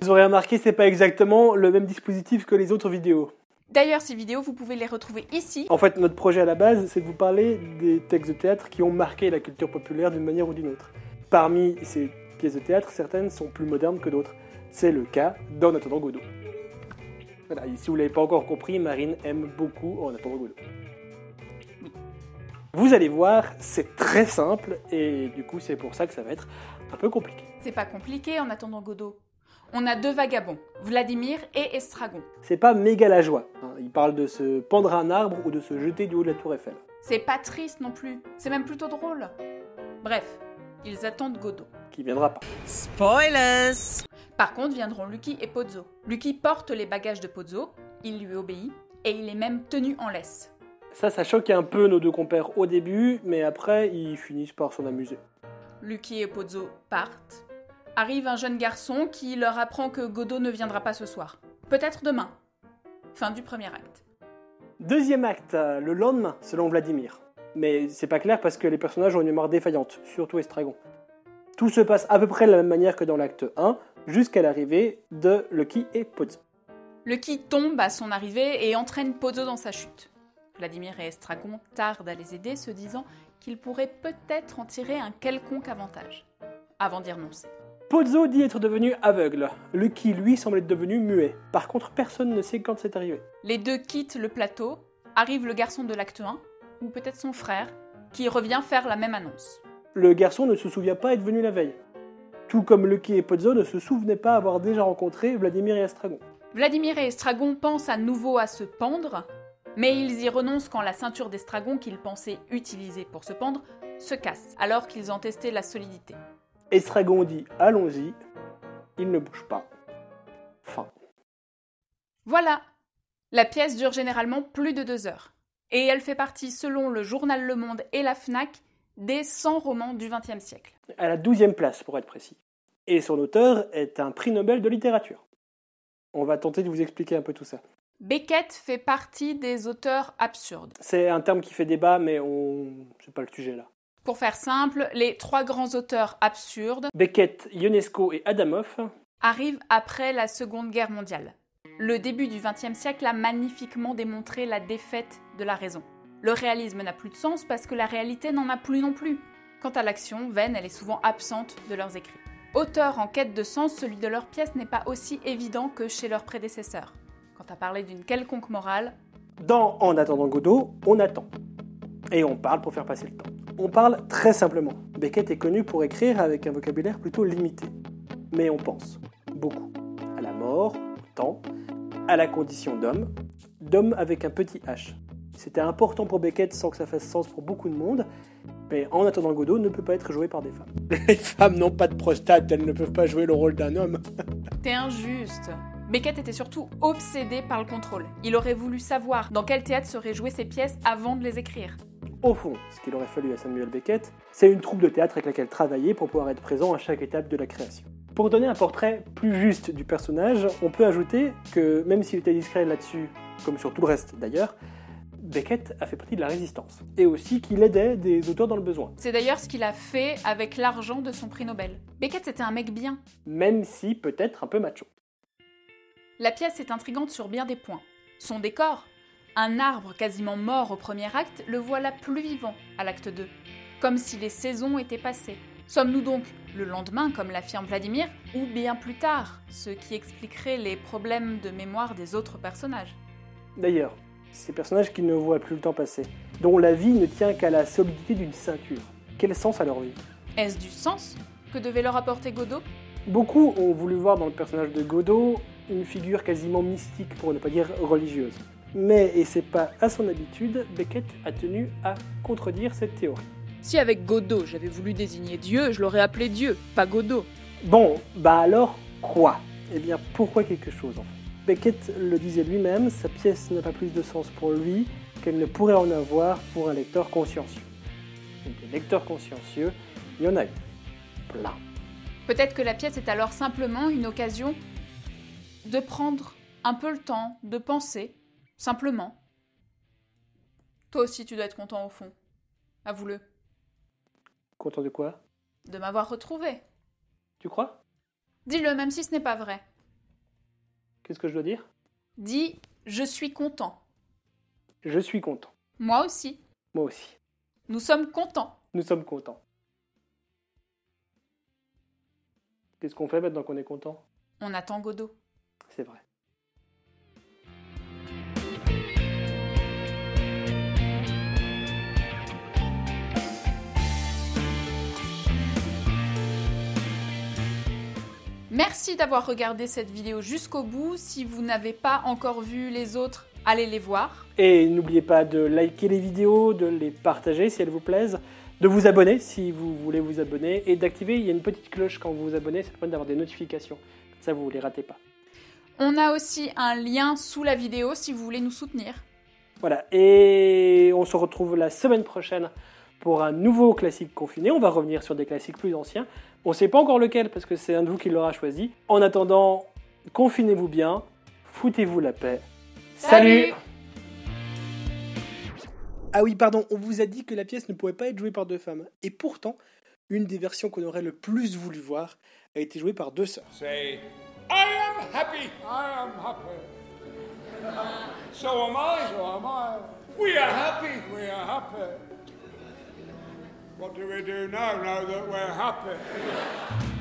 Vous aurez remarqué, c'est pas exactement le même dispositif que les autres vidéos. D'ailleurs, ces vidéos, vous pouvez les retrouver ici. En fait, notre projet à la base, c'est de vous parler des textes de théâtre qui ont marqué la culture populaire d'une manière ou d'une autre. Parmi ces pièces de théâtre, certaines sont plus modernes que d'autres. C'est le cas d'En attendant Godot. Voilà, et si vous ne l'avez pas encore compris, Marine aime beaucoup En attendant Godot. Oui. Vous allez voir, c'est très simple, et du coup, c'est pour ça que ça va être un peu compliqué. C'est pas compliqué En attendant Godot. On a deux vagabonds, Vladimir et Estragon. C'est pas méga la joie. Il parle de se pendre à un arbre ou de se jeter du haut de la tour Eiffel. C'est pas triste non plus, c'est même plutôt drôle. Bref, ils attendent Godot. Qui viendra pas. Spoilers! Par contre viendront Lucky et Pozzo. Lucky porte les bagages de Pozzo, il lui obéit, et il est même tenu en laisse. Ça choque un peu nos deux compères au début, mais après, ils finissent par s'en amuser. Lucky et Pozzo partent. Arrive un jeune garçon qui leur apprend que Godot ne viendra pas ce soir. Peut-être demain. Fin du premier acte. Deuxième acte, le lendemain, selon Vladimir. Mais c'est pas clair parce que les personnages ont une mémoire défaillante, surtout Estragon. Tout se passe à peu près de la même manière que dans l'acte 1, jusqu'à l'arrivée de Lucky et Pozzo. Lucky tombe à son arrivée et entraîne Pozzo dans sa chute. Vladimir et Estragon tardent à les aider, se disant qu'ils pourraient peut-être en tirer un quelconque avantage. Avant d'y renoncer. Pozzo dit être devenu aveugle. Lucky, lui, semble être devenu muet. Par contre, personne ne sait quand c'est arrivé. Les deux quittent le plateau, arrive le garçon de l'acte 1, ou peut-être son frère, qui revient faire la même annonce. Le garçon ne se souvient pas être venu la veille. Tout comme Lucky et Pozzo ne se souvenaient pas avoir déjà rencontré Vladimir et Estragon. Vladimir et Estragon pensent à nouveau à se pendre, mais ils y renoncent quand la ceinture d'Estragon qu'ils pensaient utiliser pour se pendre se casse, alors qu'ils ont testé la solidité. Estragon dit « allons-y », il ne bouge pas. Fin. Voilà. La pièce dure généralement plus de 2 heures. Et elle fait partie, selon le journal Le Monde et la FNAC, des 100 romans du XXe siècle. À la 12e place, pour être précis. Et son auteur est un prix Nobel de littérature. On va tenter de vous expliquer un peu tout ça. Beckett fait partie des auteurs absurdes. C'est un terme qui fait débat, mais c'est pas le sujet là. Pour faire simple, les 3 grands auteurs absurdes Beckett, Ionesco et Adamov arrivent après la Seconde Guerre mondiale. Le début du XXe siècle a magnifiquement démontré la défaite de la raison. Le réalisme n'a plus de sens parce que la réalité n'en a plus non plus. Quant à l'action, vaine, elle est souvent absente de leurs écrits. Auteurs en quête de sens, celui de leurs pièces n'est pas aussi évident que chez leurs prédécesseurs. Quant à parler d'une quelconque morale, Dans En attendant Godot, on attend. Et on parle pour faire passer le temps. On parle très simplement. Beckett est connu pour écrire avec un vocabulaire plutôt limité. Mais on pense beaucoup à la mort, au temps, à la condition d'homme, d'homme avec un petit H. C'était important pour Beckett sans que ça fasse sens pour beaucoup de monde, mais En attendant Godot ne peut pas être joué par des femmes. Les femmes n'ont pas de prostate, elles ne peuvent pas jouer le rôle d'un homme. t'es injuste. Beckett était surtout obsédé par le contrôle. Il aurait voulu savoir dans quel théâtre seraient jouées ses pièces avant de les écrire. Au fond, ce qu'il aurait fallu à Samuel Beckett, c'est une troupe de théâtre avec laquelle travailler pour pouvoir être présent à chaque étape de la création. Pour donner un portrait plus juste du personnage, on peut ajouter que, même s'il était discret là-dessus, comme sur tout le reste d'ailleurs, Beckett a fait partie de la résistance, et aussi qu'il aidait des auteurs dans le besoin. C'est d'ailleurs ce qu'il a fait avec l'argent de son prix Nobel. Beckett c'était un mec bien. Même si peut-être un peu macho. La pièce est intrigante sur bien des points. Son décor, un arbre quasiment mort au premier acte, le voilà plus vivant à l'acte 2, comme si les saisons étaient passées. Sommes-nous donc le lendemain, comme l'affirme Vladimir, ou bien plus tard, ce qui expliquerait les problèmes de mémoire des autres personnages? D'ailleurs, ces personnages qui ne voient plus le temps passer, dont la vie ne tient qu'à la solidité d'une ceinture. Quel sens à leur vie? Est-ce du sens que devait leur apporter Godot? Beaucoup ont voulu voir dans le personnage de Godot une figure quasiment mystique, pour ne pas dire religieuse. Mais, et c'est pas à son habitude, Beckett a tenu à contredire cette théorie. Si avec Godot j'avais voulu désigner Dieu, je l'aurais appelé Dieu, pas Godot. Bon, bah alors quoi? Eh bien, pourquoi quelque chose en fait? Beckett le disait lui-même, sa pièce n'a pas plus de sens pour lui qu'elle ne pourrait en avoir pour un lecteur consciencieux. Et des lecteurs consciencieux, il y en a eu. Plein. Peut-être que la pièce est alors simplement une occasion de prendre un peu le temps de penser, simplement. Toi aussi tu dois être content au fond. Avoue-le. Content de quoi? De m'avoir retrouvé. Tu crois? Dis-le même si ce n'est pas vrai. Qu'est-ce que je dois dire? Dis « Je suis content ». Je suis content. Moi aussi. Moi aussi. Nous sommes contents. Nous sommes contents. Qu'est-ce qu'on fait maintenant qu'on est content? On attend Godot. C'est vrai. Merci d'avoir regardé cette vidéo jusqu'au bout. Si vous n'avez pas encore vu les autres, allez les voir. Et n'oubliez pas de liker les vidéos, de les partager si elles vous plaisent, de vous abonner si vous voulez vous abonner et d'activer, il y a une petite cloche quand vous vous abonnez, ça permet d'avoir des notifications. Ça, vous ne les ratez pas. On a aussi un lien sous la vidéo si vous voulez nous soutenir. Voilà, et on se retrouve la semaine prochaine pour un nouveau classique confiné. On va revenir sur des classiques plus anciens. On ne sait pas encore lequel parce que c'est un de vous qui l'aura choisi. En attendant, confinez-vous bien, foutez-vous la paix. Salut. Ah oui, pardon, on vous a dit que la pièce ne pouvait pas être jouée par deux femmes. Et pourtant, une des versions qu'on aurait le plus voulu voir a été jouée par deux sœurs. Say, I am happy. I am happy. So am I. So am I. We are happy. We are happy. What do we do now that we're happy?